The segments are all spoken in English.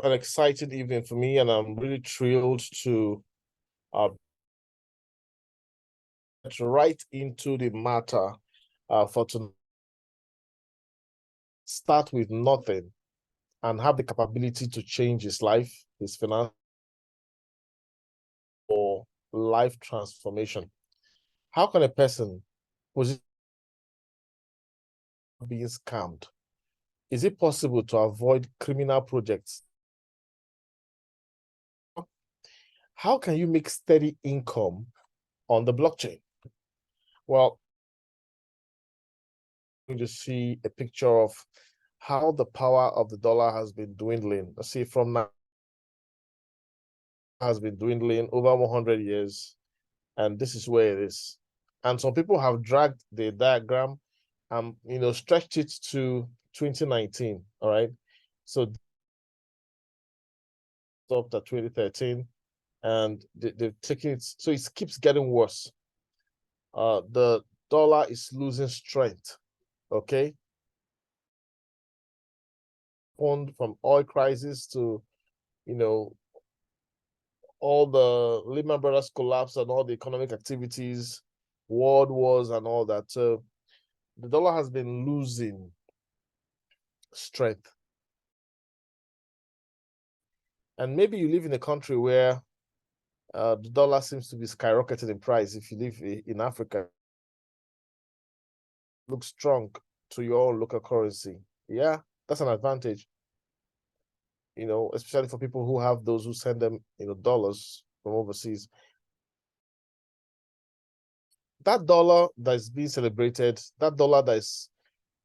an exciting evening for me, and I'm really thrilled to right into the matter for tonight. Start with nothing and have the capability to change his life, his finance, or life transformation. How can a person was being scammed? Is it possible to avoid criminal projects? How can you make steady income on the blockchain? Well, you just see a picture of how the power of the dollar has been dwindling. Let's see, from now has been dwindling over 100 years, and this is where it is. And some people have dragged the diagram and stretched it to 2019. All right, so stopped at 2013, and they've taken it, so it keeps getting worse. The dollar is losing strength. Okay, from oil crisis to all the Lehman Brothers collapse and all the economic activities, world wars and all that. So the dollar has been losing strength. And maybe you live in a country where the dollar seems to be skyrocketing in price. If you live in Africa, it looks strong to your own local currency. Yeah, that's an advantage. Especially for people who have those who send them, dollars from overseas. That dollar that is being celebrated, that dollar that is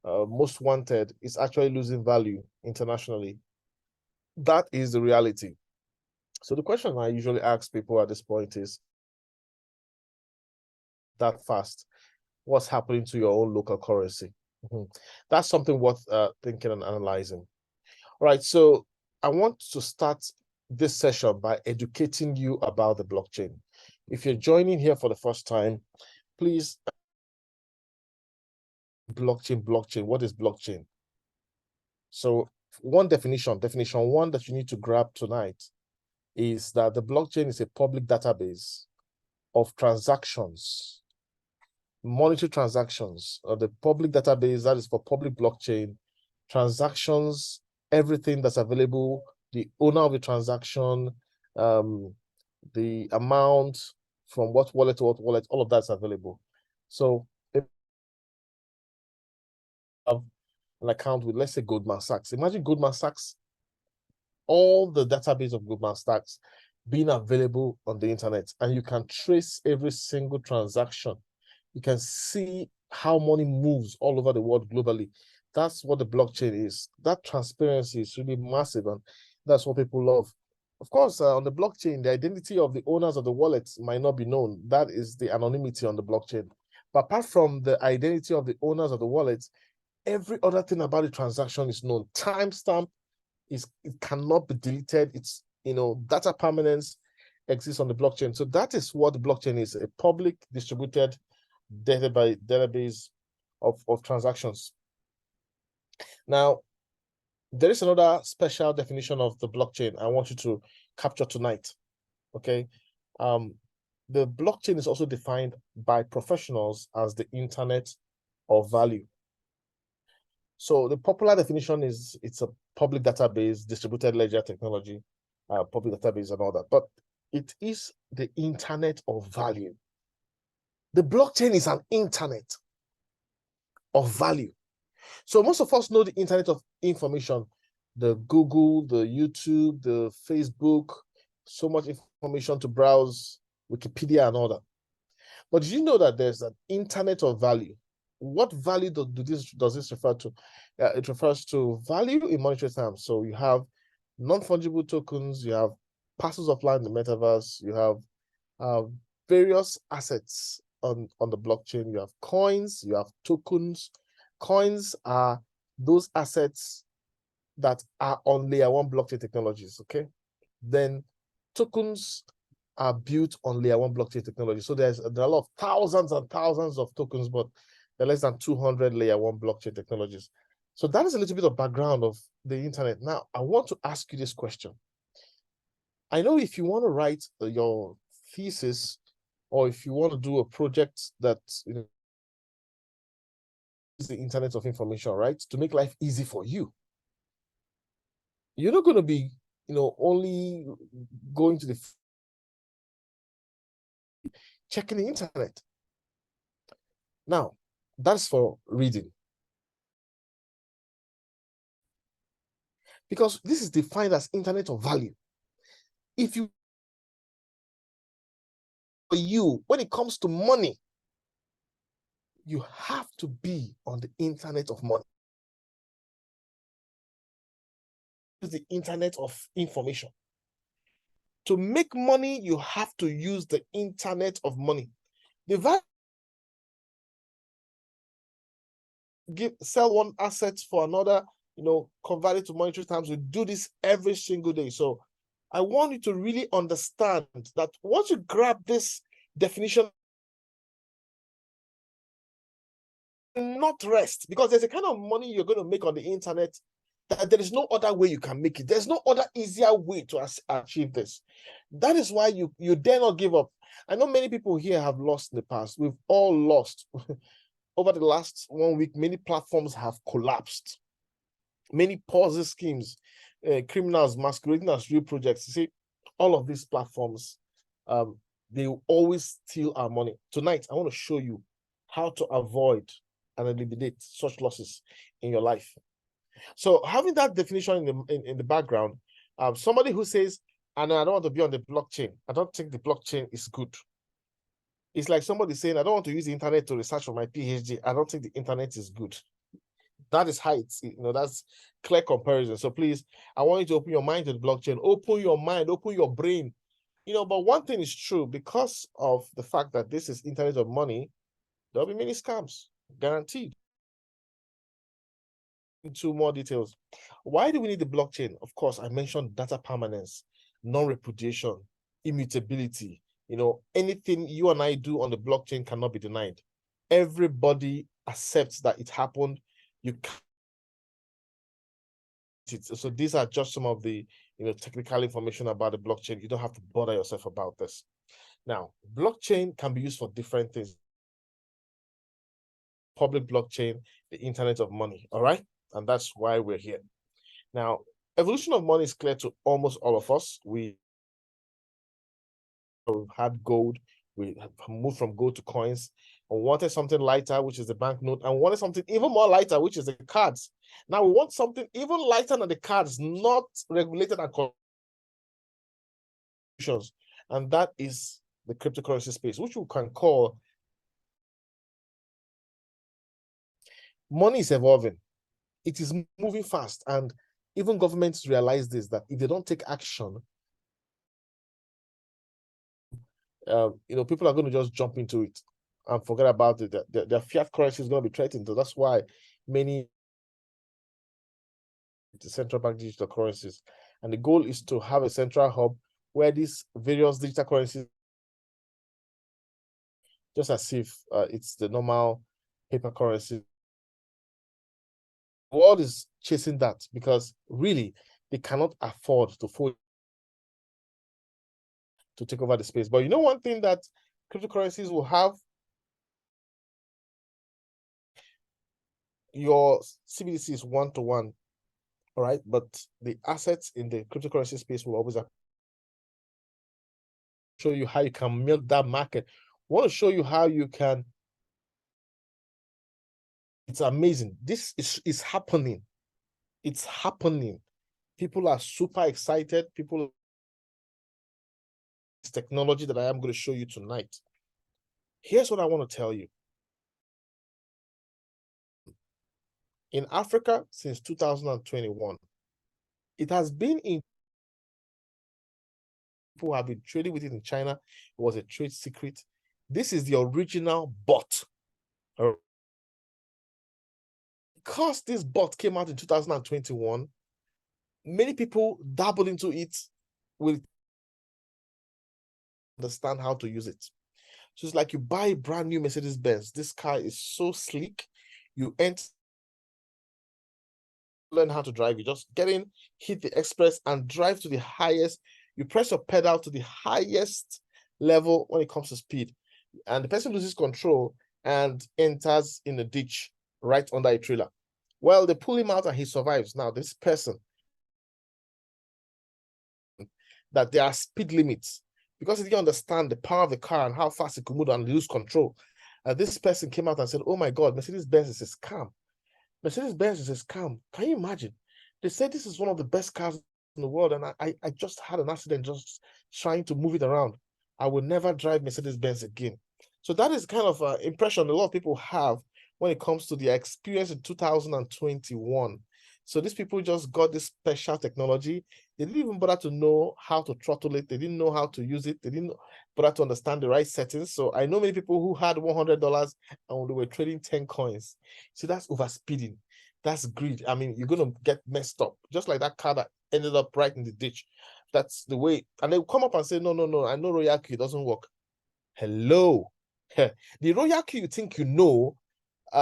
most wanted, is actually losing value internationally. That is the reality. So the question I usually ask people at this point is, that fast, what's happening to your own local currency? That's something worth thinking and analyzing. All right, so I want to start this session by educating you about the blockchain. If you're joining here for the first time, please, blockchain, what is blockchain? So definition one that you need to grab tonight is that the blockchain is a public database of transactions, monetary transactions, or the public database that is for public blockchain transactions, everything that's available, the owner of the transaction, the amount from what wallet to what wallet, all of that's available. So if you have an account with, let's say, Goldman Sachs, imagine Goldman Sachs, all the database of Goldman Sachs being available on the internet, and you can trace every single transaction. You can see how money moves all over the world globally. That's what the blockchain is. That transparency is really massive, and that's what people love. Of course, on the blockchain, the identity of the owners of the wallets might not be known. That is the anonymity on the blockchain. But apart from the identity of the owners of the wallets, every other thing about the transaction is known. Timestamp, it cannot be deleted. It's, data permanence exists on the blockchain. So that is what the blockchain is, a public distributed database of transactions. Now, there is another special definition of the blockchain I want you to capture tonight. Okay. The blockchain is also defined by professionals as the internet of value. So the popular definition is it's a public database, distributed ledger technology, public database and all that, but it is the internet of value. The blockchain is an internet of value. So most of us know the internet of information, the Google, the YouTube, the Facebook, so much information to browse, Wikipedia and all that. But did you know that there's an internet of value? What value does this refer to? It refers to value in monetary terms. So you have non-fungible tokens, you have parcels of land in the metaverse, you have various assets on the blockchain. You have coins, you have tokens. Coins are those assets that are on layer 1 blockchain technologies, okay? Then tokens are built on layer 1 blockchain technology. So there are a lot of thousands and thousands of tokens, but there are less than 200 layer 1 blockchain technologies. So that is a little bit of background of the internet. Now, I want to ask you this question. I know if you want to write your thesis, or if you want to do a project that is the internet of information, right, to make life easy for you, you're not going to be, only going to the checking the internet. Now, that's for reading. Because this is defined as internet of value. If you, for you, when it comes to money, you have to be on the internet of money. It's the internet of information. To make money, you have to use the internet of money. The value, sell one asset for another, convert it to monetary terms. We do this every single day. So I want you to really understand that once you grab this definition, not rest, because there's a kind of money you're going to make on the internet that there is no other way you can make it. There's no other easier way to achieve this. That is why you dare not give up. I know many people here have lost in the past. We've all lost. Over the last 1 week, many platforms have collapsed. Many Ponzi schemes, criminals masquerading as real projects. You see, all of these platforms, they will always steal our money. Tonight, I want to show you how to avoid and eliminate such losses in your life. So having that definition in the background, somebody who says, and I don't want to be on the blockchain, I don't think the blockchain is good. It's like somebody saying, I don't want to use the internet to research for my PhD. I don't think the internet is good. That is how it's, that's clear comparison. So please, I want you to open your mind to the blockchain, open your mind, open your brain. But one thing is true, because of the fact that this is internet of money, there'll be many scams, guaranteed. Into more details. Why do we need the blockchain? Of course, I mentioned data permanence, non-repudiation, immutability. Anything you and I do on the blockchain cannot be denied. Everybody accepts that it happened. You can't. So these are just some of the technical information about the blockchain. You don't have to bother yourself about this. Now, blockchain can be used for different things. Public blockchain, the internet of money. All right. And that's why we're here. Now, evolution of money is clear to almost all of us. We've had gold, we have moved from gold to coins, and wanted something lighter, which is the banknote, and wanted something even more lighter, which is the cards. Now we want something even lighter than the cards, not regulated and conditions, and that is the cryptocurrency space, which we can call money is evolving. It is moving fast, and even governments realize this, that if they don't take action, people are going to just jump into it and forget about it. Their fiat currency is going to be threatened. So that's why many central bank digital currencies, and the goal is to have a central hub where these various digital currencies, just as if it's the normal paper currency. The world is chasing that because really they cannot afford to take over the space. But one thing that cryptocurrencies will have, your CBDC is one-to-one, all right, but the assets in the cryptocurrency space will always show you how you can milk that market. I want to show you how you can. It's amazing. This is happening. It's happening. People are super excited. It's technology that I am going to show you tonight. Here's what I want to tell you. In Africa since 2021, it has been in. People have been trading with it in China. It was a trade secret. This is the original bot. Because this bot came out in 2021, many people dabble into it, will understand how to use it. So it's like you buy a brand new Mercedes-Benz. This car is so sleek. You enter learn how to drive. You just get in, hit the express, and drive to the highest. You press your pedal to the highest level when it comes to speed, and the person loses control and enters in a ditch right under a trailer. Well, they pull him out and he survives. Now, this person, that there are speed limits, because he didn't understand the power of the car and how fast it could move and lose control. This person came out and said, oh my God, Mercedes-Benz is a scam. Mercedes-Benz is a scam. Can you imagine? They said this is one of the best cars in the world, and I just had an accident just trying to move it around. I will never drive Mercedes-Benz again. So that is kind of an impression a lot of people have when it comes to their experience in 2021. So these people just got this special technology. They didn't even bother to know how to throttle it. They didn't know how to use it. They didn't bother to understand the right settings. So I know many people who had $100 and they were trading 10 coins. See, that's overspeeding. That's greed. I mean, you're going to get messed up. Just like that car that ended up right in the ditch. That's the way. And they'll come up and say, no, I know RoyalQ doesn't work. Hello. The RoyalQ you think you know,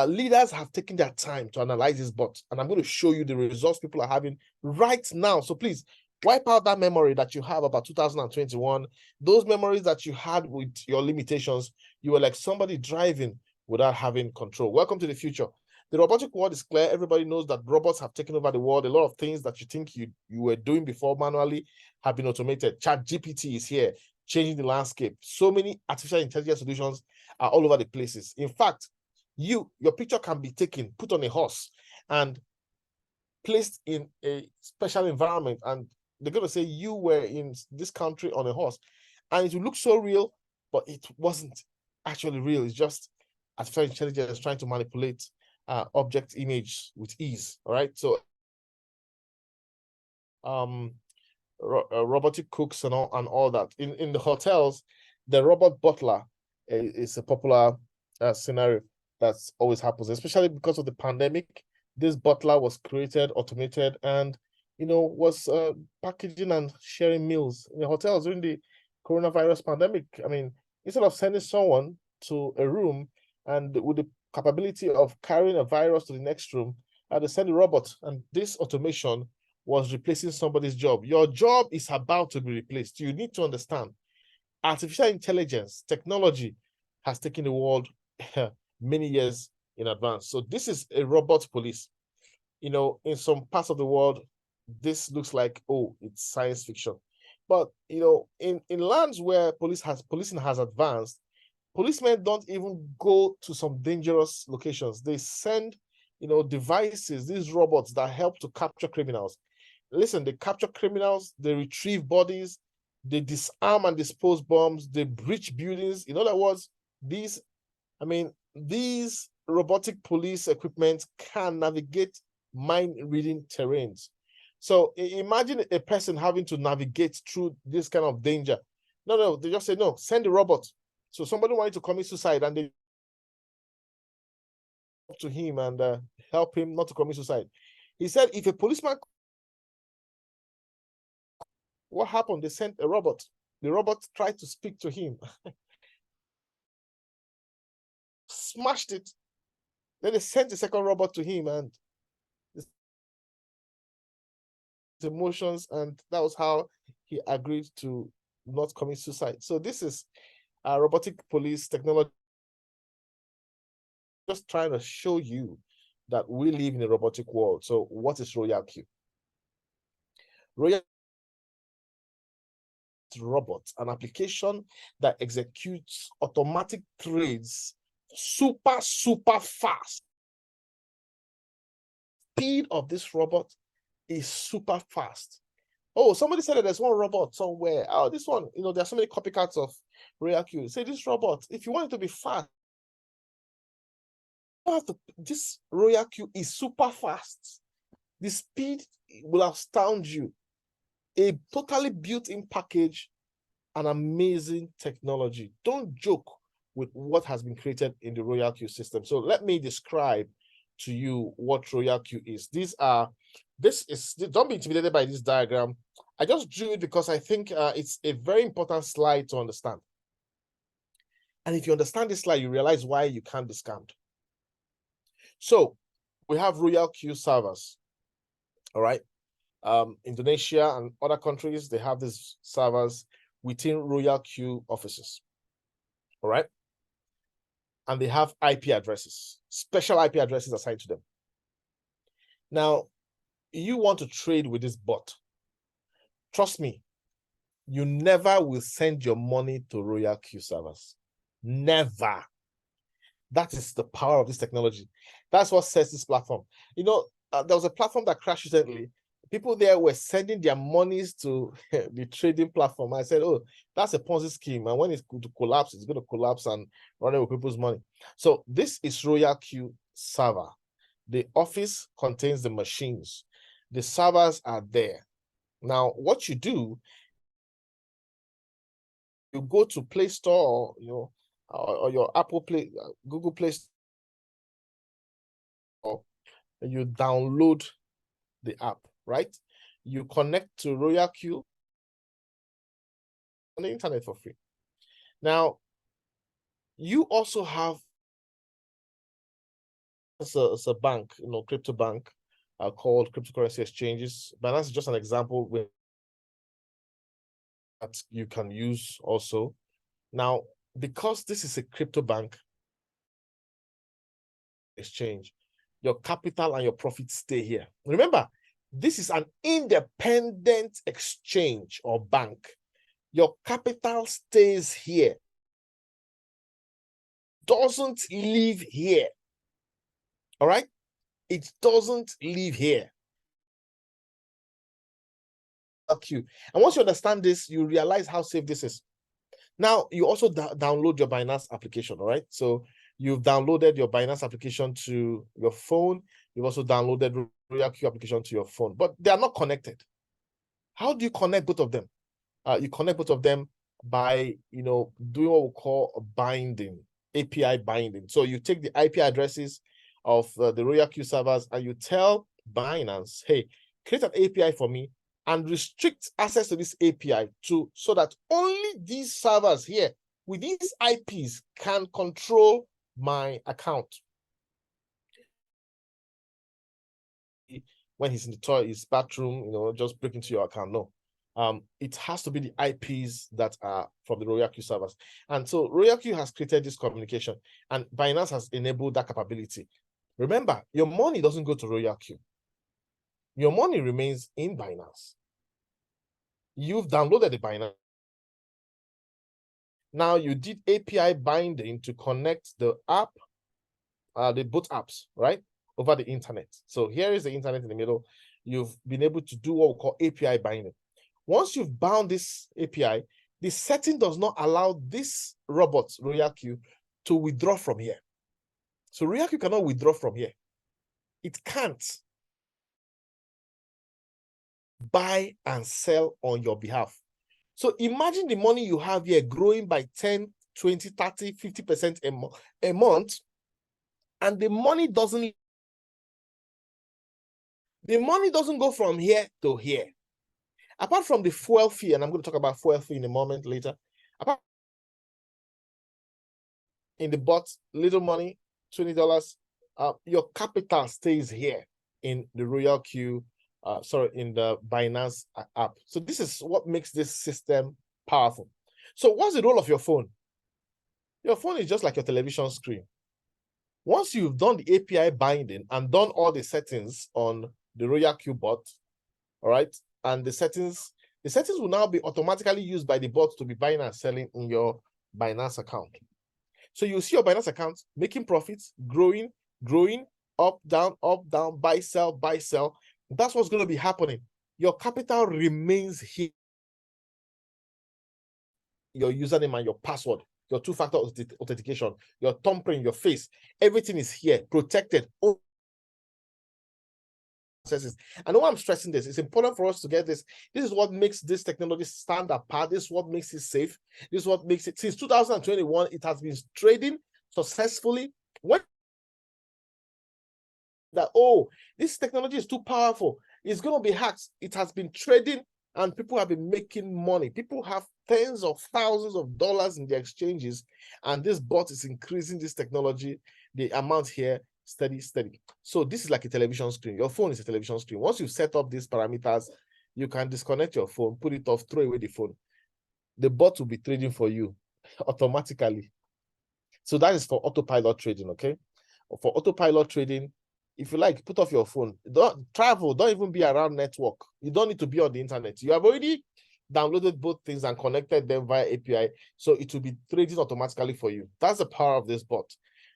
leaders have taken their time to analyze this bot, and I'm going to show you the results people are having right now. So please wipe out that memory that you have about 2021, those memories that you had with your limitations. You were like somebody driving without having control. Welcome to the future. The robotic world is clear. Everybody knows that robots have taken over the world. A lot of things that you think you were doing before manually have been automated. ChatGPT is here, changing the landscape. So many artificial intelligence solutions are all over the places. In fact, your picture can be taken, put on a horse, and placed in a special environment, and they're going to say you were in this country on a horse, and it will look so real, but it wasn't actually real. It's just artificial intelligence trying to manipulate object image with ease. All right, so robotic cooks and all that in the hotels. The robot butler is a popular scenario that's always happens, especially because of the pandemic. This butler was created, automated, and was packaging and sharing meals in the hotels during the coronavirus pandemic. I mean, instead of sending someone to a room and with the capability of carrying a virus to the next room, they send a robot, and this automation was replacing somebody's job. Your job is about to be replaced. You need to understand, artificial intelligence, technology has taken the world many years in advance. So this is a robot police. In some parts of the world, this looks like, oh, it's science fiction. But, in lands where policing has advanced, policemen don't even go to some dangerous locations. They send, devices, these robots that help to capture criminals. Listen, they capture criminals, they retrieve bodies, they disarm and dispose bombs, they breach buildings. In other words, these robotic police equipment can navigate mind-reading terrains. So imagine a person having to navigate through this kind of danger. No, they just say, no, send the robot. So somebody wanted to commit suicide, and they to him and help him not to commit suicide. He said, if a policeman, what happened? They sent a robot. The robot tried to speak to him, smashed it. Then they sent the second robot to him, and his emotions, and that was how he agreed to not commit suicide. So this is robotic police technology. Just trying to show you that we live in a robotic world. So what is RoyalQ? RoyalQ robot, an application that executes automatic trades super fast. Speed of this robot is super fast. Oh, somebody said that there's one robot somewhere. Oh, this one, there are so many copycats of RoyalQ. Say this robot, if you want it to be fast, this RoyalQ is super fast. The speed will astound you. A totally built-in package, an amazing technology. Don't joke with what has been created in the RoyalQ system. So let me describe to you what RoyalQ is. Don't be intimidated by this diagram. I just drew it because I think it's a very important slide to understand. And if you understand this slide, you realize why you can't be scammed. So we have RoyalQ servers. All right. Indonesia and other countries, they have these servers within RoyalQ offices. All right. And they have IP addresses, special IP addresses assigned to them. Now, you want to trade with this bot. Trust me, you never will send your money to RoyalQ servers. Never. That is the power of this technology. That's what sets this platform. You know, there was a platform that crashed recently. People there were sending their monies to the trading platform. I said, oh, that's a Ponzi scheme. And when it's going to collapse, it's going to collapse and run away with people's money. So this is RoyalQ server. The office contains the machines. The servers are there. Now, what you do, you go to Play Store, or your Apple Play, Google Play Store, and you download the app, right? You connect to RoyalQ on the internet for free. Now, you also have it's a bank, crypto bank called cryptocurrency exchanges. Binance is just an example that you can use also. Now, because this is a crypto bank exchange, your capital and your profits stay here. Remember, this is an independent exchange or bank. Your capital stays here, doesn't leave here. All right? It doesn't leave here. And once you understand this, you realize how safe this is. Now, you also download your Binance application, all right? So you've downloaded your Binance application to your phone. You've also downloaded RoyalQ application to your phone, but they are not connected. How do you connect both of them? You connect both of them by, doing what we call a binding, API binding. So you take the IP addresses of the RoyalQ servers and you tell Binance, hey, create an API for me and restrict access to this API so that only these servers here with these IPs can control my account. When he's in the toilet, his bathroom, just break into your account. No. It has to be the IPs that are from the RoyalQ servers. And so RoyalQ has created this communication and Binance has enabled that capability. Remember, your money doesn't go to RoyalQ. Your money remains in Binance. You've downloaded the Binance. Now you did API binding to connect the app, the both apps, right, over the internet. So here is the internet in the middle. You've been able to do what we call API binding. Once you've bound this API, the setting does not allow this robot, RoyalQ, to withdraw from here. So RoyalQ cannot withdraw from here. It can't buy and sell on your behalf. So imagine the money you have here growing by 10, 20, 30, 50% a month, and the money doesn't go from here to here. Apart from the fuel fee, and I'm going to talk about fuel fee in a moment later, apart in the bot, little money, $20, your capital stays here in the RoyalQ, in the Binance app. So this is what makes this system powerful. So what's the role of your phone? Your phone is just like your television screen. Once you've done the API binding and done all the settings on the RoyalQ bot, all right, and the settings will now be automatically used by the bot to be buying and selling in your Binance account. So you see your Binance account making profits, growing, up, down, buy, sell. That's what's going to be happening. Your capital remains here. Your username and your password, your two-factor authentication, your thumbprint, your face, everything is here, protected. I know I'm stressing this. It's important for us to get this. This is what makes this technology stand apart. This is what makes it safe. This is what makes it, since 2021, it has been trading successfully. This technology is too powerful, it's going to be hacked. It has been trading and people have been making money. People have tens of thousands of dollars in the exchanges, and this bot is increasing this technology, the amount here, steady, steady. So this is like a television screen. Your phone is a television screen. Once you set up these parameters, you can disconnect your phone, put it off, throw away the phone. The bot will be trading for you automatically. So that is for autopilot trading, okay? For autopilot trading, if you like, put off your phone. Don't travel, don't even be around network. You don't need to be on the internet. You have already downloaded both things and connected them via API. So it will be trading automatically for you. That's the power of this bot.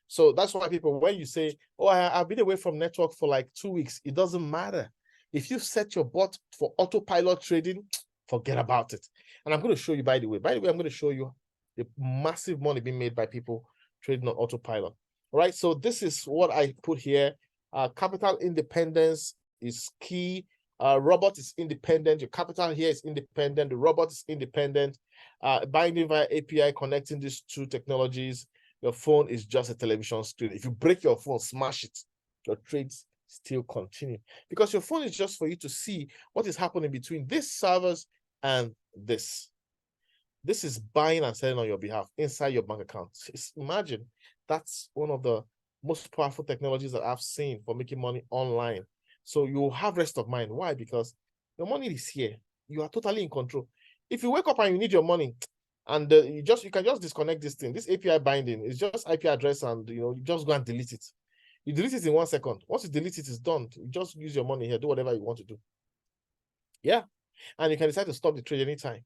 So that's why people, when you say, oh, I've been away from network for like 2 weeks, it doesn't matter. If you set your bot for autopilot trading, forget about it. And I'm going to show you, by the way, I'm going to show you the massive money being made by people trading on autopilot. All right, so this is what I put here. Capital independence is key. Robot is independent. Your capital here is independent. The robot is independent. Binding via API, connecting these two technologies. Your phone is just a television screen. If you break your phone, smash it. Your trades still continue because your phone is just for you to see what is happening between these servers and this. This is buying and selling on your behalf inside your bank account. Imagine that's one of the most powerful technologies that I've seen for making money online. So you have rest of mind. Why? Because your money is here. You are totally in control. If you wake up and you need your money, and you can just disconnect this thing. This API binding is just IP address, and you just go and delete it. You delete it in 1 second. Once you delete it, it's done. You just use your money here, do whatever you want to do. Yeah, and you can decide to stop the trade anytime.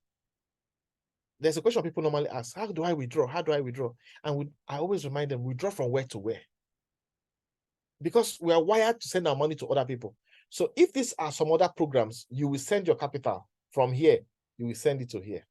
There's a question people normally ask: how do I withdraw? How do I withdraw? And I always remind them, withdraw from where to where. Because we are wired to send our money to other people. So if these are some other programs, you will send your capital from here, you will send it to here.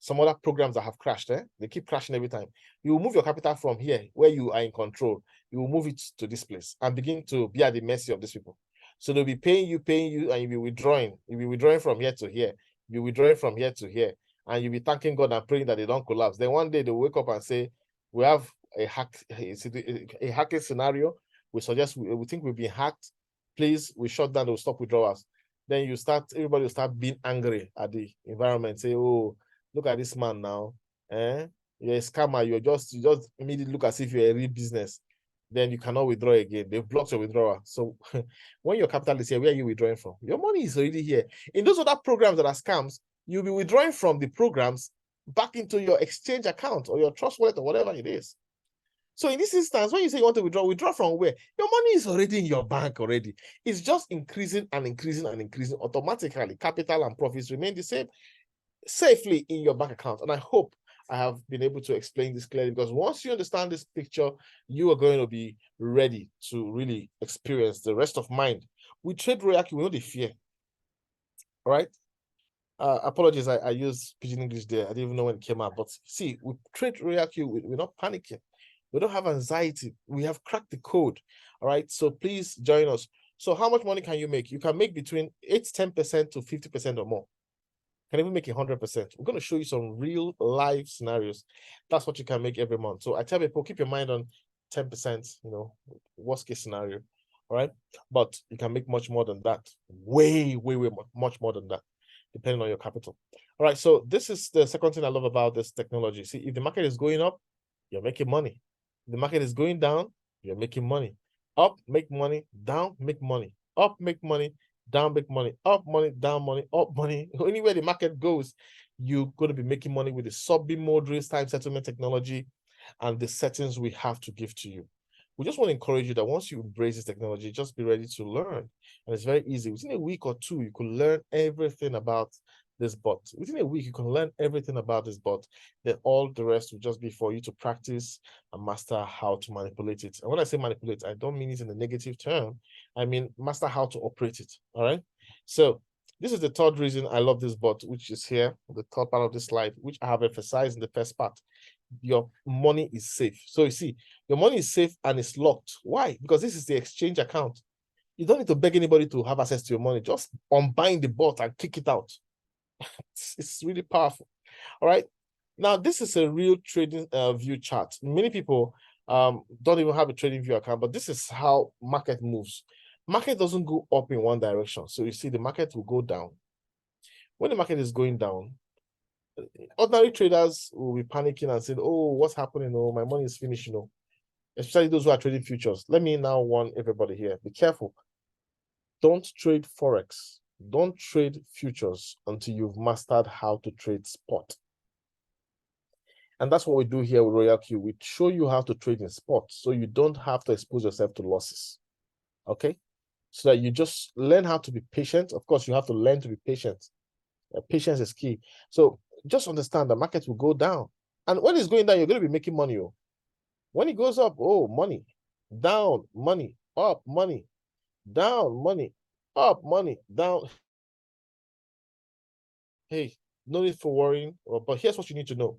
Some other programs that have crashed, they keep crashing every time. You will move your capital from here, where you are in control. You will move it to this place and begin to be at the mercy of these people. So they'll be paying you, and you'll be withdrawing. You'll be withdrawing from here to here. You'll be withdrawing from here to here. And you'll be thanking God and praying that they don't collapse. Then one day they'll wake up and say, we have a hacking scenario. We suggest we think we've been hacked. Please, we shut down, we'll stop withdrawals. Then everybody will start being angry at the environment. Say, oh, look at this man now. You're a scammer. You just immediately look as if you're a real business. Then you cannot withdraw again. They've blocked your withdrawal. So when your capital is here, where are you withdrawing from? Your money is already here. In those other programs that are scams, you'll be withdrawing from the programs back into your exchange account or your trust wallet or whatever it is. So in this instance, when you say you want to withdraw from where? Your money is already in your bank already. It's just increasing and increasing and increasing automatically. Capital and profits remain the same safely in your bank account. And I hope I have been able to explain this clearly, because once you understand this picture, you are going to be ready to really experience the rest of mind. We trade RoyalQ, we know the fear. All right. Apologies, I used pidgin English there. I didn't even know when it came out. But see, we trade RoyalQ, we're not panicking. We don't have anxiety. We have cracked the code. All right. So please join us. So how much money can you make? You can make between 10% to 50% or more. Can even make 100%. We're going to show you some real live scenarios. That's what you can make every month. So I tell people, keep your mind on 10%, worst case scenario. All right. But you can make much more than that. Way much more than that, depending on your capital. All right. So this is the second thing I love about this technology. See, if the market is going up, you're making money. If the market is going down, you're making money. Up, make money. Down, make money. Up, make money. Down, make money. Up, money. Down, money. Up, money. Anywhere the market goes, you're going to be making money with the sub-bin mode real-time settlement technology and the settings we have to give to you. We just want to encourage you that once you embrace this technology, just be ready to learn. And it's very easy. Within a week or two, you could learn everything about this bot. Within a week, you can learn everything about this bot. Then all the rest will just be for you to practice and master how to manipulate it. And when I say manipulate, I don't mean it in a negative term. I mean master how to operate it. All right. So this is the third reason I love this bot, which is here, the third part of this slide, which I have emphasized in the first part. Your money is safe. So you see, your money is safe and it's locked. Why? Because this is the exchange account. You don't need to beg anybody to have access to your money. Just unbind the bot and kick it out. It's really powerful. All right. Now, this is a real trading view chart. Many people don't even have a trading view account, but this is how market moves. Market doesn't go up in one direction. So you see the market will go down. When the market is going down, ordinary traders will be panicking and saying, oh, what's happening? Oh, my money is finished. especially those who are trading futures. Let me now warn everybody here, be careful. Don't trade Forex. Don't trade futures until you've mastered how to trade spot. And that's what we do here with RoyalQ. We show you how to trade in spot so you don't have to expose yourself to losses. Okay? So that you just learn how to be patient. Of course, you have to learn to be patient. Patience is key. So just understand the market will go down. And when it's going down, you're going to be making money. Oh. When it goes up, oh, money. Down, money. Up, money. Down, money. Up, money. Down. Hey, no need for worrying. But here's what you need to know.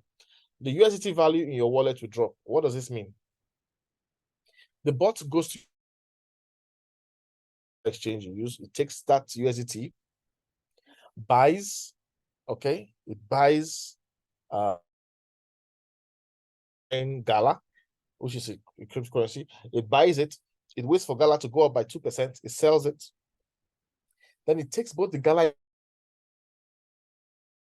The USDT value in your wallet will drop. What does this mean? The bot goes to exchange you use. It takes that USDT, buys, okay? It buys in Gala, which is a cryptocurrency. It buys it. It waits for Gala to go up by 2%. It sells it. Then it takes both the Gala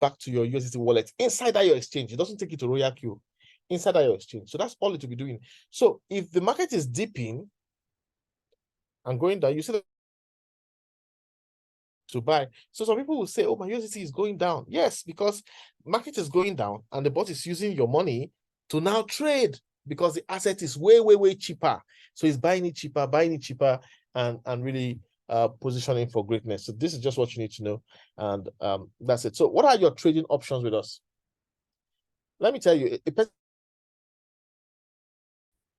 back to your USDT wallet inside that your exchange. It doesn't take it to RoyalQ inside that your exchange. So that's all it will be doing. So if the market is dipping and going down, you see that to buy. So some people will say, oh, my USDT is going down. Yes, because market is going down and the bot is using your money to now trade because the asset is way, way, way cheaper. So he's buying it cheaper, and really positioning for greatness. So this is just what you need to know. And that's it. So what are your trading options with us? Let me tell you, a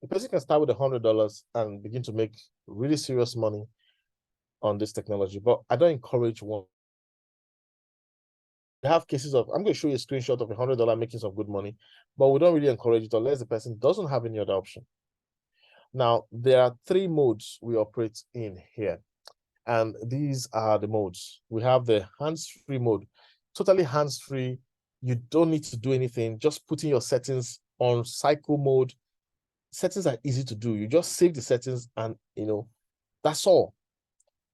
person can start with $100 and begin to make really serious money on this technology, but I don't encourage one. We have cases of, I'm going to show you a screenshot of $100 making some good money, but we don't really encourage it unless the person doesn't have any other option. Now, there are 3 modes we operate in here, and these are the modes. We have the hands-free mode, totally hands-free. You don't need to do anything, just putting your settings on cycle mode. Settings are easy to do. You just save the settings and, that's all.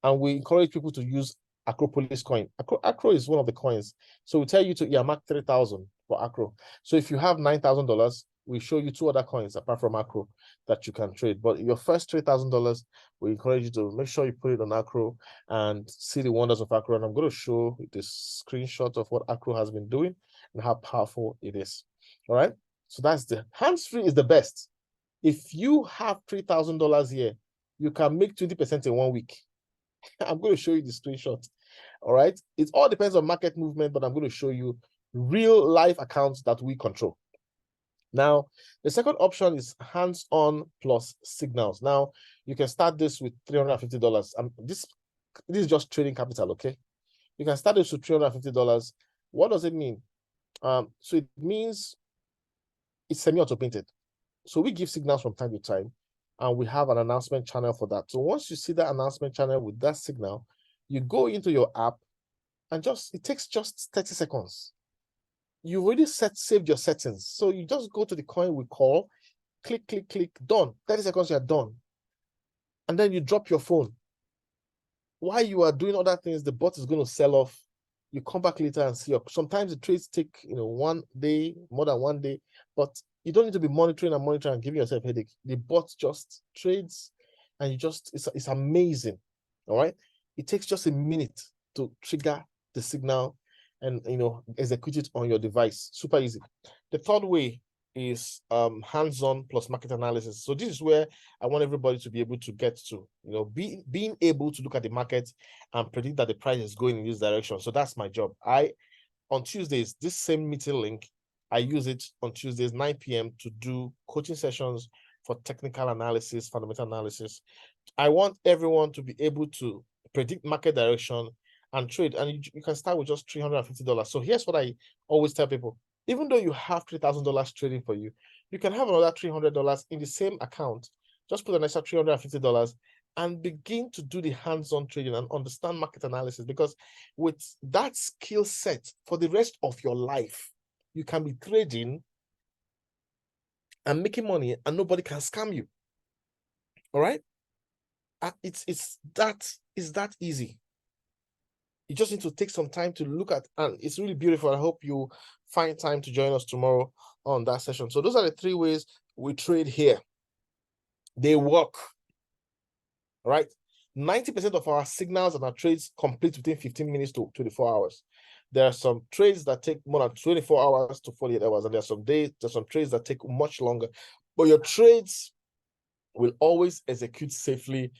And we encourage people to use Acropolis coin. Acro is one of the coins. So we tell you to earmark 3,000 for Acro. So if you have $9,000, we show you 2 other coins apart from Acro that you can trade. But your first $3,000, we encourage you to make sure you put it on Acro and see the wonders of Acro. And I'm going to show this screenshot of what Acro has been doing and how powerful it is. All right. So that's the hands-free is the best. If you have $3,000 here, you can make 20% in 1 week. I'm going to show you the screenshot. All right. It all depends on market movement, but I'm going to show you real life accounts that we control. Now, the second option is hands-on plus signals. Now, you can start this with $350. This is just trading capital, okay? You can start this with $350. What does it mean? So it means it's semi-auto-painted. So we give signals from time to time, and we have an announcement channel for that. So once you see that announcement channel with that signal, you go into your app and it takes just 30 seconds. You've already saved your settings. So you just go to the coin we call, click, done. 30 seconds, you're done. And then you drop your phone. While you are doing other things, the bot is going to sell off. You come back later and see. Sometimes the trades take 1 day, more than 1 day, but you don't need to be monitoring and giving yourself a headache. The bot just trades and it's amazing. All right. It takes just a minute to trigger the signal and execute it on your device. Super easy. The third way is hands-on plus market analysis. So this is where I want everybody to be able to get to, being able to look at the market and predict that the price is going in this direction. So that's my job. On Tuesdays, this same meeting link, I use it on Tuesdays, 9 p.m. to do coaching sessions for technical analysis, fundamental analysis. I want everyone to be able to predict market direction and trade. And you can start with just $350. So here's what I always tell people. Even though you have $3,000 trading for you, you can have another $300 in the same account. Just put an extra $350 and begin to do the hands-on trading and understand market analysis, because with that skill set for the rest of your life, you can be trading and making money and nobody can scam you. All right? It's that easy. You just need to take some time to look at, and it's really beautiful. I hope you find time to join us tomorrow on that session. So those are the 3 ways we trade here. They work, right? 90% of our signals and our trades complete within 15 minutes to 24 hours. There are some trades that take more than 24 hours to 48 hours, and there's some trades that take much longer. But your trades will always execute safely.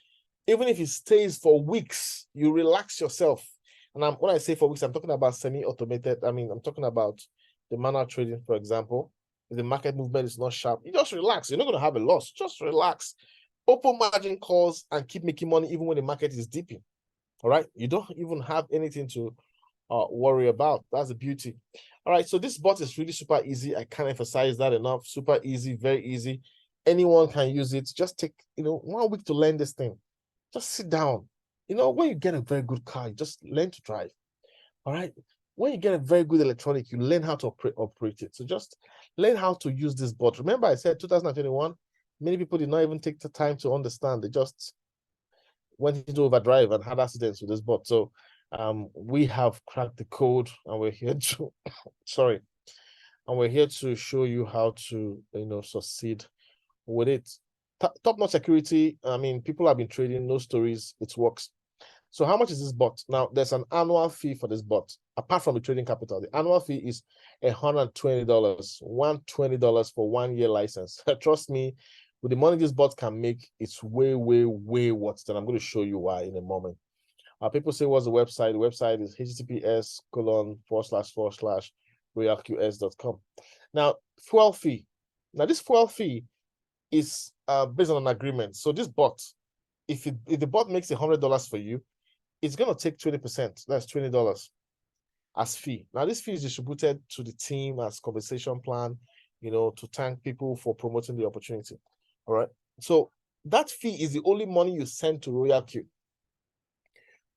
Even if it stays for weeks, you relax yourself. And when I say for weeks, I'm talking about semi-automated. I'm talking about the manual trading, for example. If the market movement is not sharp, you just relax. You're not going to have a loss. Just relax. Open margin calls and keep making money even when the market is dipping. All right. You don't even have anything to worry about. That's the beauty. All right. So this bot is really super easy. I can't emphasize that enough. Super easy, very easy. Anyone can use it. Just take 1 week to learn this thing. Just sit down. When you get a very good car, you just learn to drive. All right. When you get a very good electronic, you learn how to operate it. So just learn how to use this bot. Remember, I said 2021, many people did not even take the time to understand. They just went into overdrive and had accidents with this bot. So we have cracked the code, and we're here to we're here to show you how to succeed with it. Top-notch security. People have been trading, no stories, it works. So how much is this bot? Now, there's an annual fee for this bot. Apart from the trading capital, the annual fee is $120. $120 for 1 year license. Trust me, with the money this bot can make, it's way, way, way worth it. And I'm going to show you why in a moment. People say, what's the website? The website is https://royalqs.com. Now, fuel fee. Now, this fuel fee is based on an agreement. So this bot, if the bot makes $100 for you, it's going to take 20%. That's $20 as fee. Now, this fee is distributed to the team as compensation plan, to thank people for promoting the opportunity. All right. So that fee is the only money you send to RoyalQ.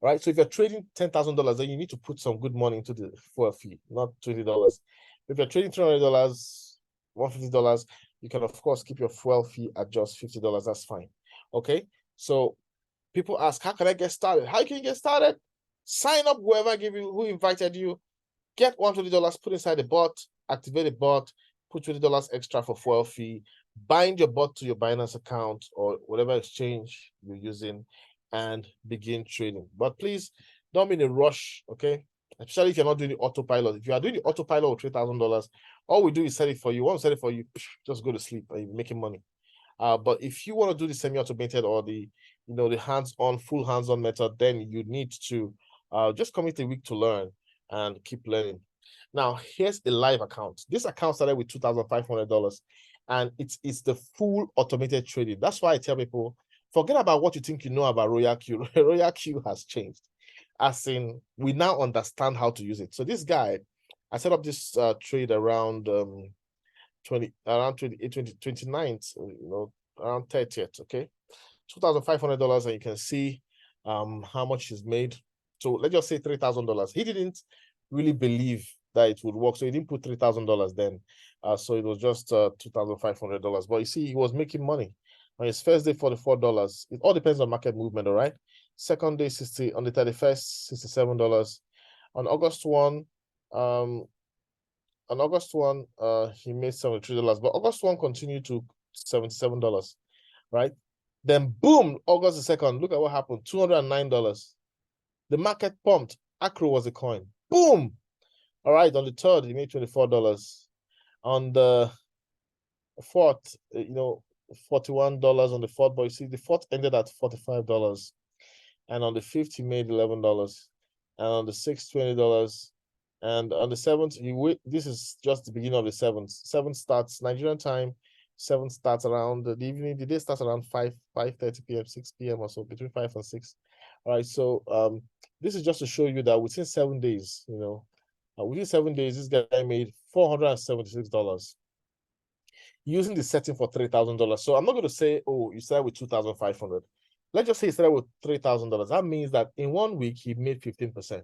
All right. So if you're trading $10,000, then you need to put some good money into the fuel fee, not $20. If you're trading $300, $150, you can, of course, keep your fuel fee at just $50. That's fine. Okay. So people ask, how can I get started? How can you get started? Sign up who invited you, get $120, put inside the bot, activate the bot, put $20 extra for fuel fee, bind your bot to your Binance account or whatever exchange you're using, and begin trading. But please don't be in a rush, okay? Especially if you're not doing the autopilot. If you are doing the autopilot with $3,000, all we do is set it for you. Once we set it for you, just go to sleep and you're making money. But if you want to do the semi-automated or the hands-on, full hands-on method, then you need to just commit a week to learn and keep learning. Now, here's a live account. This account started with $2,500, and it's the full automated trading. That's why I tell people, forget about what you think you know about RoyalQ. RoyalQ has changed. As in, we now understand how to use it. So this guy, I set up this trade around 29th, around 30th, okay? $2,500, and you can see how much he's made. So let's just say $3,000. He didn't really believe that it would work, so he didn't put $3,000 then. So it was just $2,500. But you see, he was making money. On his first day, $44. It all depends on market movement, all right? Second day, 60. On the 31st, $67. On August 1, he made $73, but August 1 continued to $77, right? Then boom, August the 2nd, look at what happened, $209. The market pumped. Acro was a coin. Boom. All right, on the 3rd, he made $24. On the 4th, $41 on the 4th, but you see the 4th ended at $45. And on the 5th, he made $11. And on the 6th, $20. And on the 7th, this is just the beginning of the 7th. 7th starts Nigerian time. 7th starts around the evening. The day starts around 5:30 p.m., 6 p.m. or so, between 5 and 6. All right, so this is just to show you that within 7 days, within 7 days, this guy made $476 using the setting for $3,000. So I'm not going to say, oh, you started with $2,500. Let's just say he started with $3,000. That means that in 1 week, he made 15%.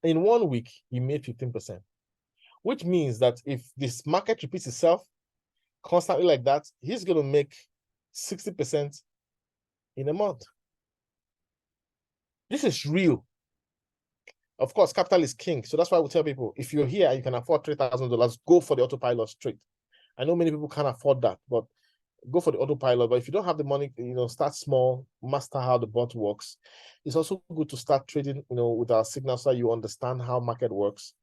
In 1 week, he made 15%, which means that if this market repeats itself constantly like that, he's going to make 60% in a month. This is real. Of course, capital is king. So that's why we tell people, if you're here and you can afford $3,000, go for the autopilot straight. I know many people can't afford that, but go for the autopilot. But if you don't have the money, start small, master how the bot works. It's also good to start trading, with our signal so you understand how market works.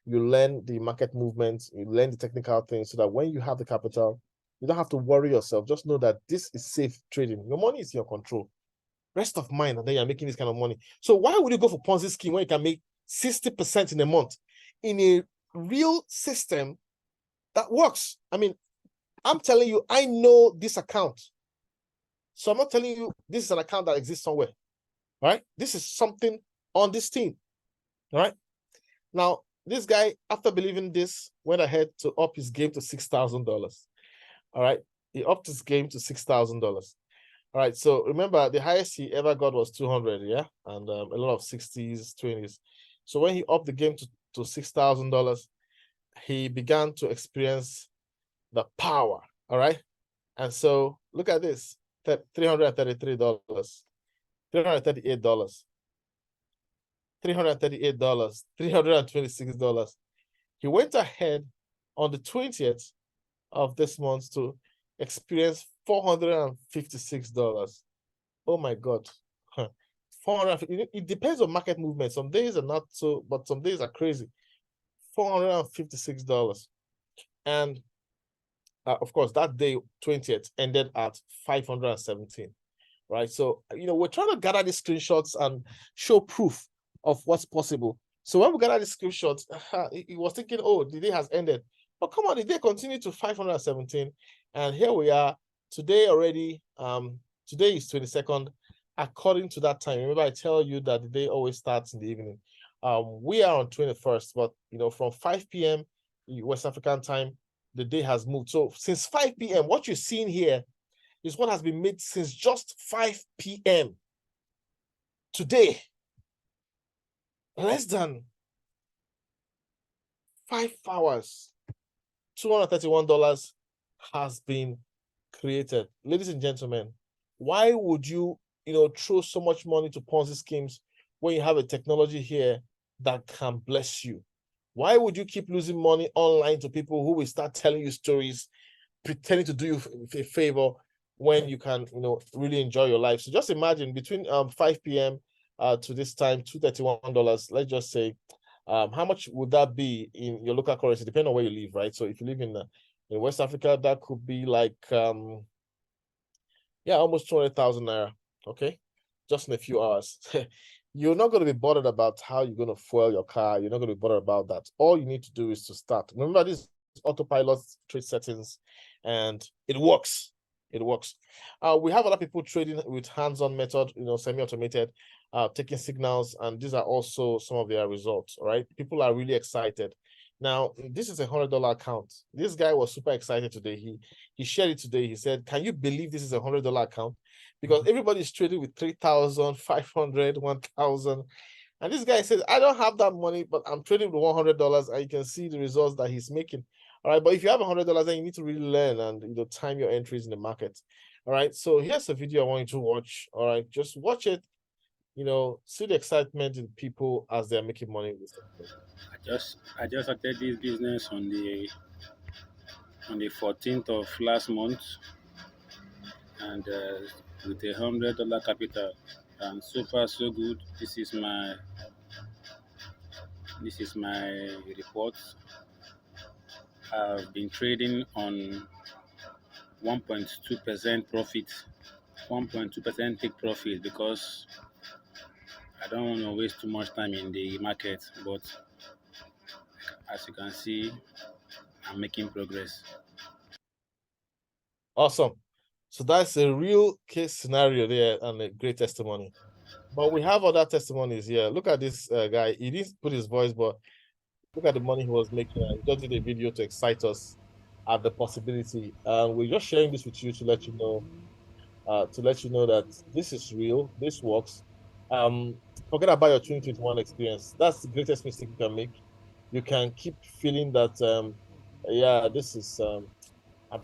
You learn the market movements, you learn the technical things so that when you have the capital, you don't have to worry yourself. Just know that this is safe trading. Your money is in your control. Rest of mind, and then you're making this kind of money. So why would you go for Ponzi scheme when you can make 60% in a month in a real system that works? I mean, I'm telling you, I know this account. So I'm not telling you this is an account that exists somewhere, right? This is something on this team, right? Now, this guy, after believing this, went ahead to up his game to $6,000. All right, he upped his game to $6,000. All right, so remember the highest he ever got was 200, yeah, and a lot of 60s, 20s. So when he upped the game to $6,000, he began to experience the power. All right, and so look at this: $333, $338, $338, $326. He went ahead on the 20th of this month to experience $456. Oh my God. 400. It depends on market movement. Some days are not so, but some days are crazy. $456. And of course, that day, 20th, ended at 517. Right. So, we're trying to gather these screenshots and show proof of what's possible. So when we gather these screenshots, he was thinking, oh, the day has ended. But come on, the day continued to 517. And here we are today already. Today is 22nd. According to that time, remember I tell you that the day always starts in the evening. We are on 21st, but from 5 p.m. West African time, the day has moved. So since 5 p.m., what you're seeing here is what has been made since just 5 p.m. Today. Less than 5 hours, $231 has been created. Ladies and gentlemen, why would you, throw so much money to Ponzi schemes when you have a technology here that can bless you? Why would you keep losing money online to people who will start telling you stories, pretending to do you a favor when you can, really enjoy your life? So just imagine between 5 p.m. To this time, $231, let's just say, how much would that be in your local currency, depending on where you live, right? So if you live in West Africa, that could be like, almost 200,000 naira, okay? Just in a few hours. You're not going to be bothered about how you're going to fuel your car. You're not going to be bothered about that. All you need to do is to start. Remember, this autopilot trade settings, and it works. It works. We have other people trading with hands-on method, semi-automated, taking signals, and these are also some of their results. All right, people are really excited. Now, this is a $100 account. This guy was super excited today. He shared it today. He said, "Can you believe this is a $100 account?" Because everybody's trading with 3,000, 500, 1,000. And this guy says, "I don't have that money, but I'm trading with $100, and you can see the results that he's making." All right, but if you have $100, then you need to really learn and time your entries in the market. All right, so here's a video I want you to watch. All right, just watch it. See the excitement in people as they're making money with it. I just started this business on the 14th of last month, and with $100 capital, and so far so good. This is my report. I've been trading on 1.2% profit, 1.2% take profit, because I don't want to waste too much time in the market. But as you can see, I'm making progress. Awesome. So that's a real case scenario there and a great testimony. But we have other testimonies here. Look at this guy. He didn't put his voice, but look at the money he was making. He just did a video to excite us at the possibility. And we're just sharing this with you to let you know, that this is real, this works. Forget about your 2021 experience. That's the greatest mistake you can make. You can keep feeling that, this is, I'm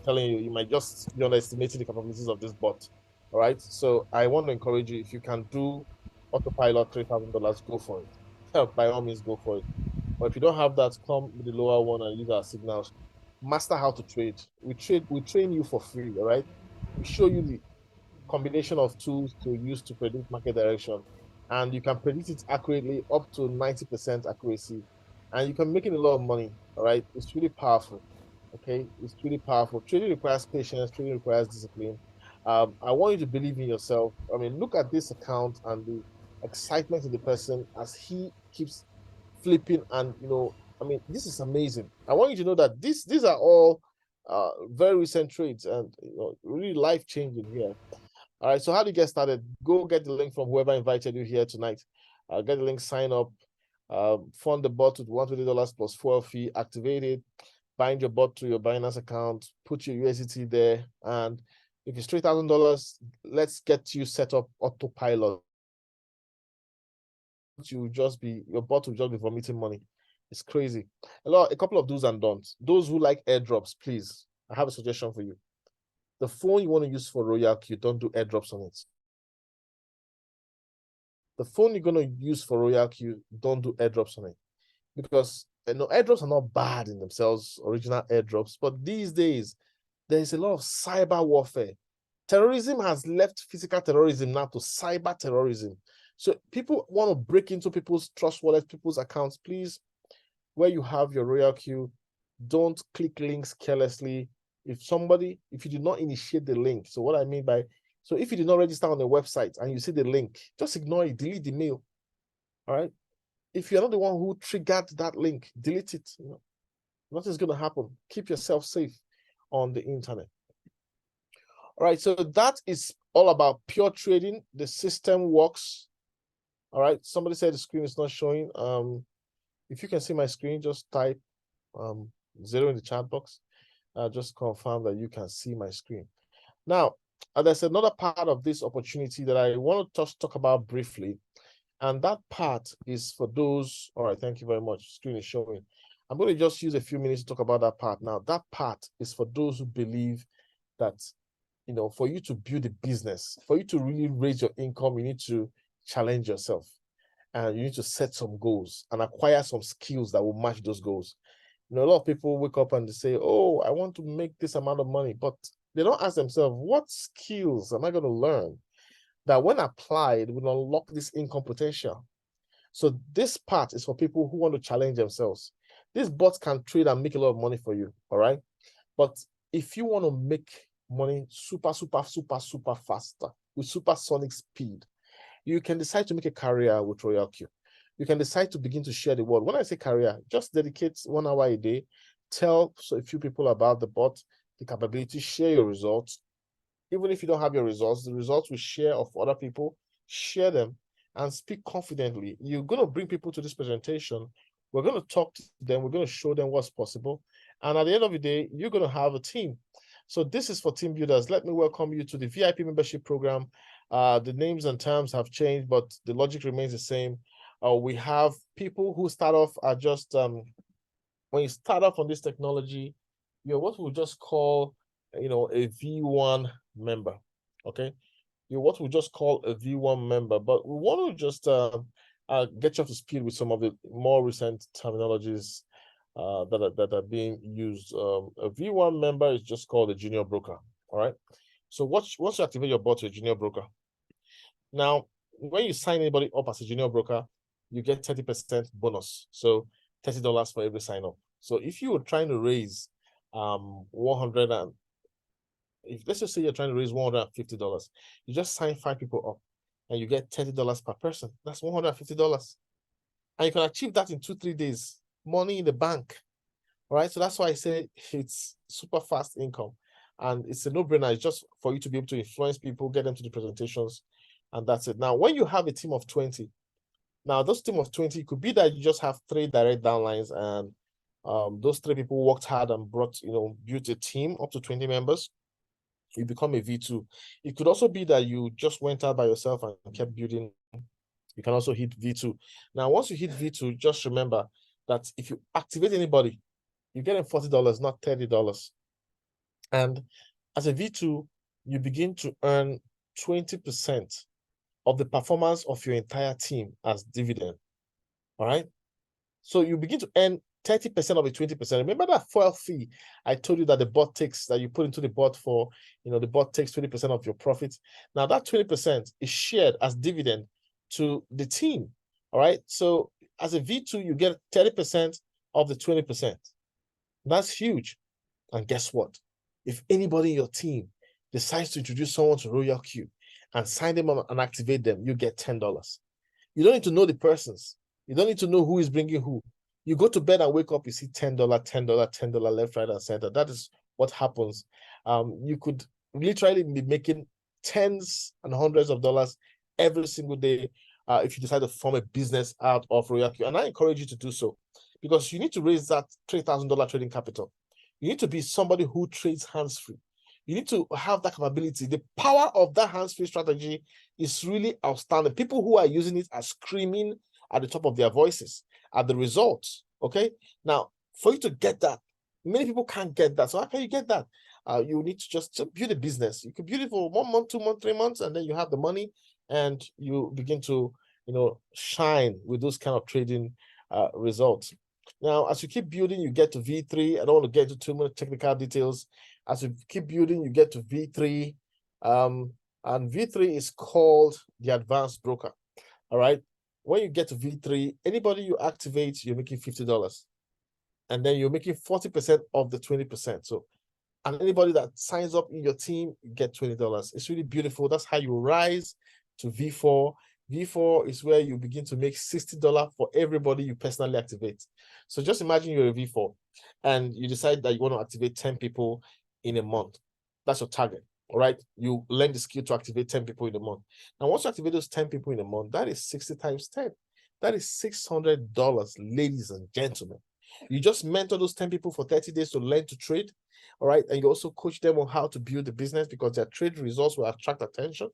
telling you, you might just be underestimating the capabilities of this bot. All right. So I want to encourage you, if you can do autopilot $3,000, go for it. By all means, go for it. But if you don't have that, come with the lower one and use our signals. Master how to trade. We train you for free, all right? We show you the combination of tools to use to predict market direction. And you can predict it accurately up to 90% accuracy. And you can make it a lot of money. All right. It's really powerful. Okay. It's really powerful. Trading requires patience, trading requires discipline. I want you to believe in yourself. I mean, look at this account and the excitement of the person as he keeps flipping. And I mean, this is amazing. I want you to know that these are all very recent trades and really life changing here. All right, so how do you get started? Go get the link from whoever invited you here tonight. Get the link, sign up, fund the bot with $120 plus fuel fee, activate it, bind your bot to your Binance account, put your USDT there, and if it's $3,000, let's get you set up autopilot. Your bot will just be vomiting money. It's crazy. A couple of do's and don'ts. Those who like airdrops, please, I have a suggestion for you. The phone you want to use for RoyalQ, don't do airdrops on it. The phone you're going to use for RoyalQ, don't do airdrops on it. Because airdrops are not bad in themselves, original airdrops, but these days, there is a lot of cyber warfare. Terrorism has left physical terrorism now to cyber terrorism. So people want to break into people's trust wallets, people's accounts. Please, where you have your RoyalQ, don't click links carelessly. If you did not initiate the link, so what I mean by, so if you did not register on the website and you see the link, just ignore it, delete the mail. All right. If you're not the one who triggered that link, delete it. Nothing's going to happen. Keep yourself safe on the internet. All right. So that is all about pure trading. The system works. All right. Somebody said the screen is not showing. If you can see my screen, just type 0 in the chat box. Just confirm that you can see my screen. Now, there's another part of this opportunity that I want to just talk about briefly. And that part is for those, all right, thank you very much. Screen is showing. I'm going to just use a few minutes to talk about that part. Now, that part is for those who believe that, for you to build a business, for you to really raise your income, you need to challenge yourself. And you need to set some goals and acquire some skills that will match those goals. A lot of people wake up and they say, oh, I want to make this amount of money, but they don't ask themselves, what skills am I going to learn that when applied will unlock this income potential? So this part is for people who want to challenge themselves. This bot can trade and make a lot of money for you, all right? But if you want to make money super faster with supersonic speed, you can decide to make a career with RoyalQ. You can decide to begin to share the word. When I say career, just dedicate 1 hour a day, tell a few people about the bot, the capability, share your results. Even if you don't have your results, the results we share of other people, share them and speak confidently. You're going to bring people to this presentation. We're going to talk to them. We're going to show them what's possible. And at the end of the day, you're going to have a team. So this is for team builders. Let me welcome you to the VIP membership program. The names and terms have changed, but the logic remains the same. We have people who start off at just, when you start off on this technology, you're what we just call, a V1 member, okay? You're what we just call a V1 member, but we want to just get you up to speed with some of the more recent terminologies that are being used. A V1 member is just called a junior broker, all right? So once you activate your bot, you're a junior broker. Now, when you sign anybody up as a junior broker, you get 30% bonus. So $30 for every sign up. So if you were trying to raise 100 and if let's just say you're trying to raise $150, you just sign 5 people up and you get $30 per person. That's $150. And you can achieve that in 2-3 days. Money in the bank. All right. So that's why I say it's super fast income. And it's a no-brainer. It's just for you to be able to influence people, get them to the presentations, and that's it. Now, when you have a team of 20, now those team of 20, it could be that you just have 3 direct downlines and those 3 people worked hard and built a team up to 20 members. You become a V2. It could also be that you just went out by yourself and kept building. You can also hit V2. Now, once you hit V2, just remember that if you activate anybody, you're getting $40, not $30. And as a V2, you begin to earn 20% of the performance of your entire team as dividend. All right. So you begin to earn 30% of the 20%. Remember that fuel fee I told you that the bot takes, that you put into the bot for, the bot takes 20% of your profits. Now that 20% is shared as dividend to the team. All right. So as a V2, you get 30% of the 20%. That's huge. And guess what? If anybody in your team decides to introduce someone to RoyalQ and sign them on and activate them, you get $10. You don't need to know the persons. You don't need to know who is bringing who. You go to bed and wake up, you see $10, $10, $10 left, right, and center. That is what happens. You could literally be making tens and hundreds of dollars every single day if you decide to form a business out of RoyalQ. And I encourage you to do so, because you need to raise that $3,000 trading capital. You need to be somebody who trades hands-free. You need to have that capability. The power of that hands-free strategy is really outstanding. People who are using it are screaming at the top of their voices at the results. Okay. Now, for you to get that, many people can't get that. So how can you get that? You need to just build a business. You can build it for 1 month, 2 months, 3 months, and then you have the money and you begin to, shine with those kind of trading results. Now, as you keep building, you get to V3. I don't want to get into too many technical details. As you keep building, you get to V3. And V3 is called the advanced broker. All right. When you get to V3, anybody you activate, you're making $50. And then you're making 40% of the 20%. So, and anybody that signs up in your team, you get $20. It's really beautiful. That's how you rise to V4. V4 is where you begin to make $60 for everybody you personally activate. So just imagine you're a V4 and you decide that you want to activate 10 people in a month. That's your target. All right. You learn the skill to activate 10 people in a month. And once you activate those 10 people in a month, that is 60 times 10. That is $600, ladies and gentlemen. You just mentor those 10 people for 30 days to learn to trade. All right. And you also coach them on how to build the business, because their trade results will attract attention.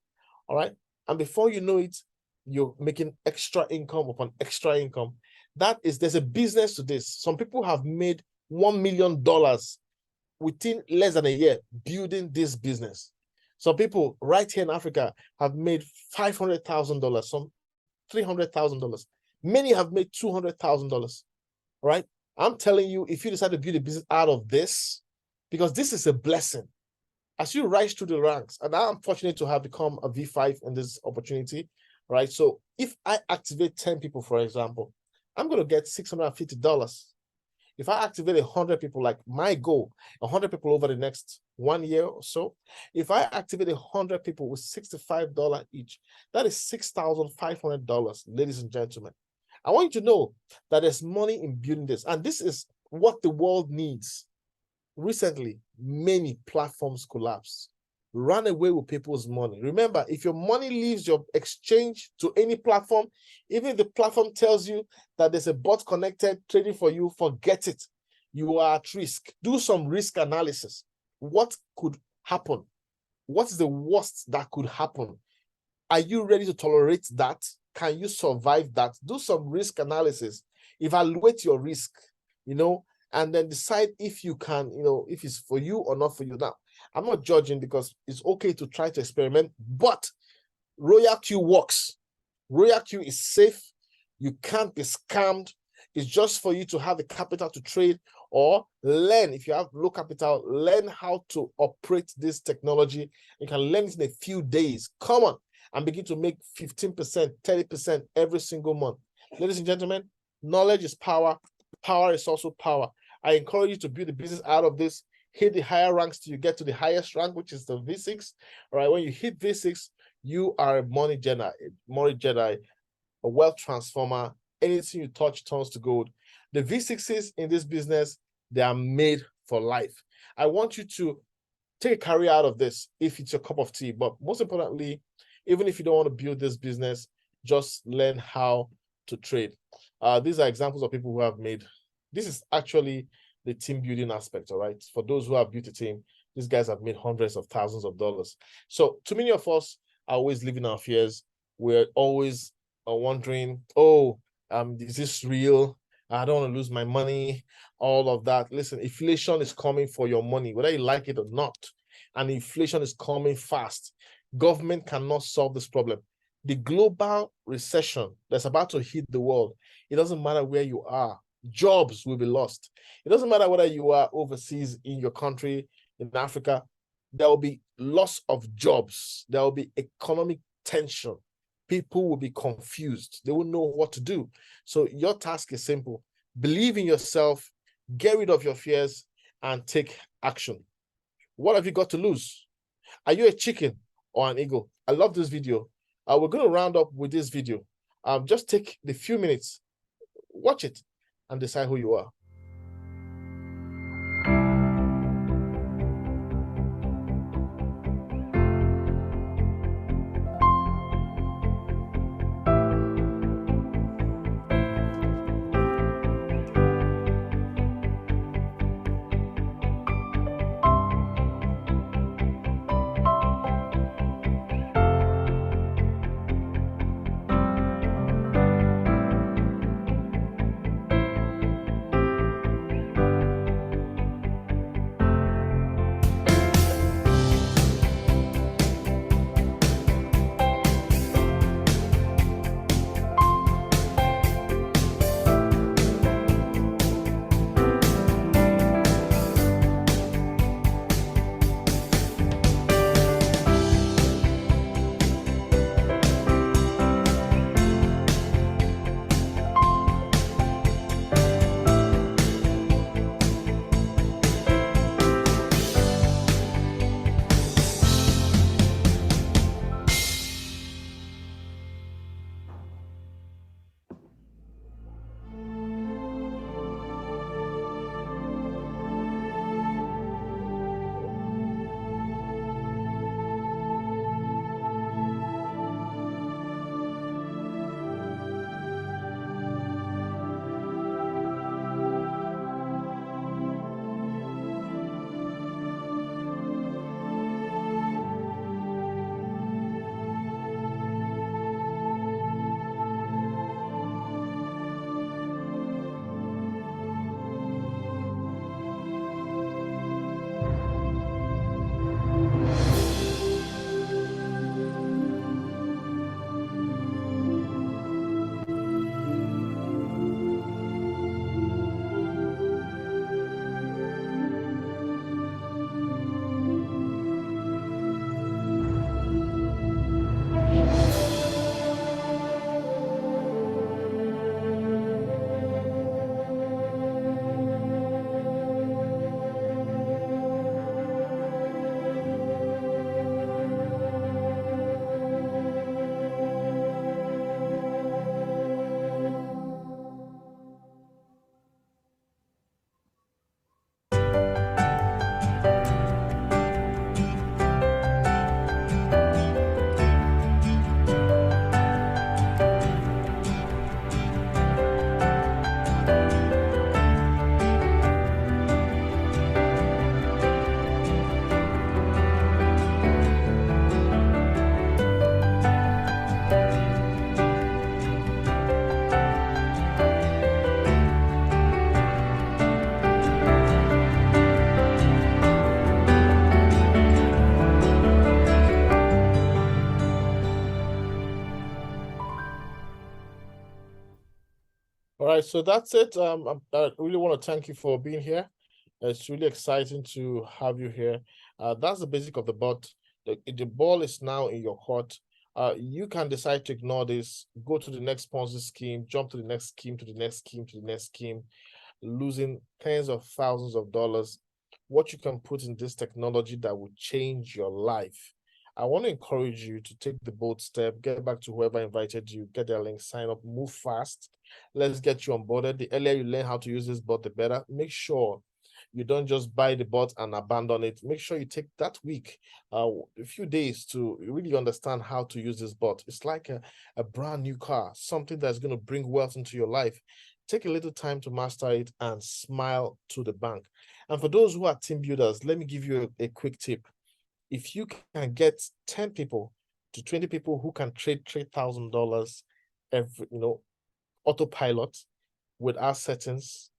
All right. And before you know it, you're making extra income upon extra income. There's a business to this. Some people have made $1 million within less than a year building this business. Some people right here in Africa have made $500,000, some $300,000. Many have made $200,000. All right. I'm telling you, if you decide to build a business out of this, because this is a blessing, as you rise through the ranks, and I'm fortunate to have become a V5 in this opportunity, right? So if I activate 10 people, for example, I'm going to get $650. If I activate 100 people, like my goal, 100 people over the next 1 year or so, if I activate 100 people with $65 each, that is $6,500, ladies and gentlemen. I want you to know that there's money in building this, and this is what the world needs. Recently, many platforms collapsed, ran away with people's money. Remember, if your money leaves your exchange to any platform, even if the platform tells you that there's a bot connected trading for you, forget it. You are at risk. Do some risk analysis. What could happen? What's the worst that could happen? Are you ready to tolerate that? Can you survive that? Do some risk analysis. Evaluate your risk, and then decide if you can, if it's for you or not for you. Now, I'm not judging, because it's okay to try to experiment, but RoyalQ works. RoyalQ is safe. You can't be scammed. It's just for you to have the capital to trade or learn. If you have low capital, learn how to operate this technology. You can learn it in a few days. Come on, and begin to make 15%, 30% every single month. Ladies and gentlemen, knowledge is power. Power is also power. I encourage you to build a business out of this. Hit the higher ranks till you get to the highest rank, which is the V6. All right. When you hit V6, you are a money Jedi, a wealth transformer. Anything you touch turns to gold. The V6s in this business, they are made for life. I want you to take a career out of this if it's your cup of tea. But most importantly, even if you don't want to build this business, just learn how to trade. These are examples of people who have made. This is actually the team building aspect. All right. For those who have built a team, these guys have made hundreds of thousands of dollars. So too many of us are always living our fears. We're always wondering, is this real? I don't want to lose my money, all of that. Listen, inflation is coming for your money, whether you like it or not. And inflation is coming fast. Government cannot solve this problem. The global recession that's about to hit the world, it doesn't matter where you are. Jobs will be lost. It doesn't matter whether you are overseas in your country, in Africa, there will be loss of jobs. There will be economic tension. People will be confused. They won't know what to do. So your task is simple. Believe in yourself, get rid of your fears, and take action. What have you got to lose? Are you a chicken or an eagle? I love this video. We're going to round up with this video. Just take the few minutes, watch it, and decide who you are. All right, so that's it. I really want to thank you for being here. It's really exciting to have you here. That's the basic of the bot. The ball is now in your court. You can decide to ignore this, go to the next Ponzi scheme, jump to the next scheme, to the next scheme, to the next scheme, losing tens of thousands of dollars. What you can put in this technology that will change your life. I want to encourage you to take the bold step, get back to whoever invited you, get their link, sign up, move fast. Let's get you onboarded. The earlier you learn how to use this bot, the better. Make sure you don't just buy the bot and abandon it. Make sure you take that week, a few days to really understand how to use this bot. It's like a brand new car, something that's going to bring wealth into your life. Take a little time to master it and smile to the bank. And for those who are team builders, let me give you a quick tip. If you can get 10 people to 20 people who can trade $3,000 every, autopilot with our settings,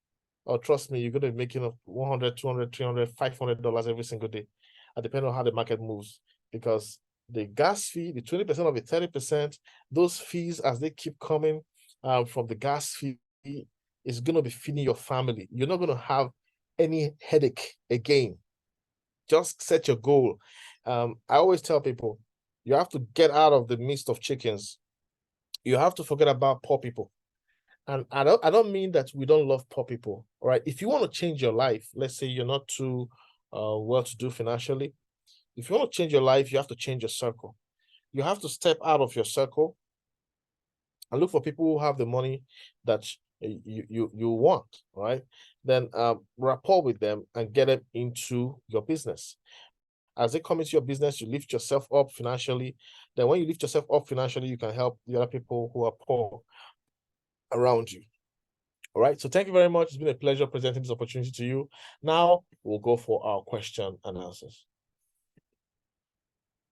or trust me, you're going to be making up $100, $200, $300, $500 every single day, depending on how the market moves. Because the gas fee, the 20% of it, 30%, those fees as they keep coming from the gas fee, is going to be feeding your family. You're not going to have any headache again. Just set your goal. I always tell people, you have to get out of the midst of chickens. You have to forget about poor people. And I don't mean that we don't love poor people. All right. If you want to change your life, let's say you're not too well-to-do financially. If you want to change your life, you have to change your circle. You have to step out of your circle and look for people who have the money that you want, right? Then rapport with them and get them into your business. As they come into your business, you lift yourself up financially. Then when you lift yourself up financially, you can help the other people who are poor around you. All right. So thank you very much. It's been a pleasure presenting this opportunity to you. Now we'll go for our question and answers.